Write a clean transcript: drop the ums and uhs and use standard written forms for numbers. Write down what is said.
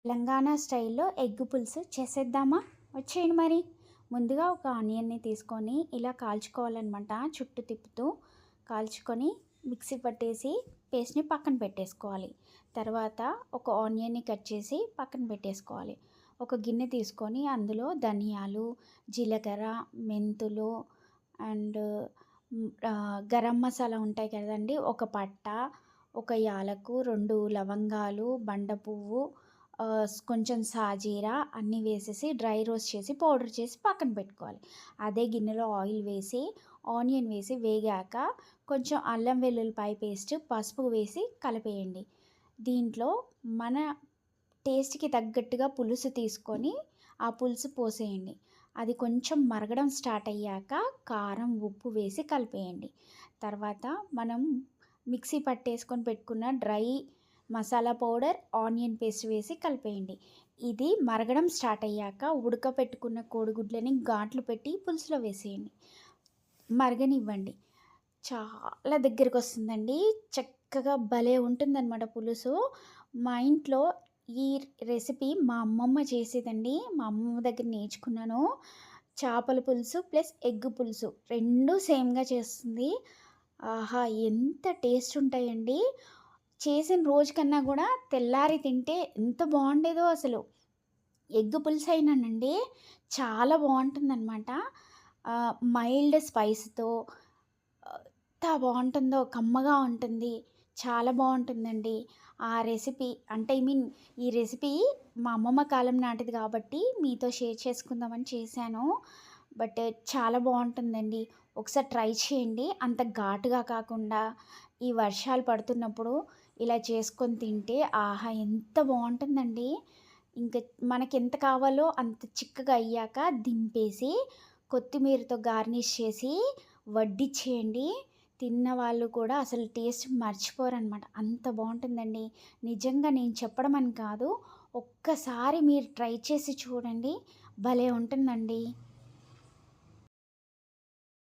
తెలంగాణ స్టైల్లో ఎగ్ పులుసు చేసేద్దామా? వచ్చేయండి మరి. ముందుగా ఒక ఆనియన్‌ని తీసుకొని ఇలా కాల్చుకోవాలనమాట. చుట్టూ తిప్పుతూ కాల్చుకొని మిక్సీ పట్టేసి పేస్ట్‌ని పక్కన పెట్టేసుకోవాలి. తర్వాత ఒక ఆనియన్‌ని కట్ చేసి పక్కన పెట్టేసుకోవాలి. ఒక గిన్నె తీసుకొని అందులో ధనియాలు, జీలకర్ర, మెంతులు అండ్ గరం మసాలా ఉంటాయి కదండీ! ఒక పట్ట, ఒక యాలకు, 2 లవంగాలు, బండ పువ్వు, కొంచెం సాజీరా అన్నీ వేసేసి డ్రై రోస్ట్ చేసి పౌడర్ చేసి పక్కన పెట్టుకోవాలి. అదే గిన్నెలో ఆయిల్ వేసి, ఆనియన్ వేసి వేగాక కొంచెం అల్లం వెల్లుల్లిపాయ పేస్ట్, పసుపు వేసి కలిపేయండి. దీంట్లో మన టేస్ట్‌కి తగ్గట్టుగా పులుసు తీసుకొని ఆ పులుసు పోసేయండి. అది కొంచెం మరగడం స్టార్ట్ అయ్యాక కారం, ఉప్పు వేసి కలిపేయండి. తర్వాత మనం మిక్సీ పట్టేసుకొని పెట్టుకున్న dry masala powder, onion paste వేసి కలిపేయండి. ఇది మరగడం స్టార్ట్ అయ్యాక ఉడకపెట్టుకున్న కోడిగుడ్లని ఘాట్లు పెట్టి పులుసులో వేసేయండి. మరగనివ్వండి. చాలా దగ్గరకొస్తుందండి. చక్కగా భలే ఉంటుందనమాట పులుసు. మా ఇంట్లో ఈ రెసిపీ మా అమ్మమ్మ చేసేదండి. మా అమ్మమ్మ దగ్గర నేర్చుకున్నాను. చేపల పులుసు ప్లస్ ఎగ్ పులుసు 2 సేమ్‌గా చేస్తుంది. ఆహా! ఎంత టేస్ట్ ఉంటాయండి. చేసిన రోజు కన్నా గూడా తెల్లారి తింటే ఎంత బావుండేదో అసలు. ఎగ్ పులుసయినానండి చాలా బావుంటుందనమాట. మైల్డ్ స్పైస్‌తో ఎంత బావుంటుందో, కమ్మగా ఉంటుంది. చాలా బావుంటుందండి. ఆ రెసిపీ అంటే ఈ రెసిపీ మా అమ్మమ్మ కాలం నాటిది కాబట్టి మీతో షేర్ చేసుకుందామని చేశాను. బట్ చాలా బావుంటుందండి. ఒకసారి ట్రై చేయండి. అంత ఘాటుగా కాకుండా ఈ వర్షాలు పడుతున్నప్పుడు ఇలా చేసుకొని తింటే ఆహా! ఎంత బావుంటుందండి. ఇంక మనకెంత కావాలో అంత చిక్కగా అయ్యాక దింపేసి కొత్తిమీరతో గార్నిష్ చేసి వడ్డిచ్చేయండి. తిన్న వాళ్ళు కూడా అసలు టేస్ట్ మర్చిపోరనమాట. అంత బావుంటుందండి. నిజంగా నేను చెప్పడం అని కాదు. ఒక్కసారి మీరు ట్రై చేసి చూడండి. భలే ఉంటుందండి.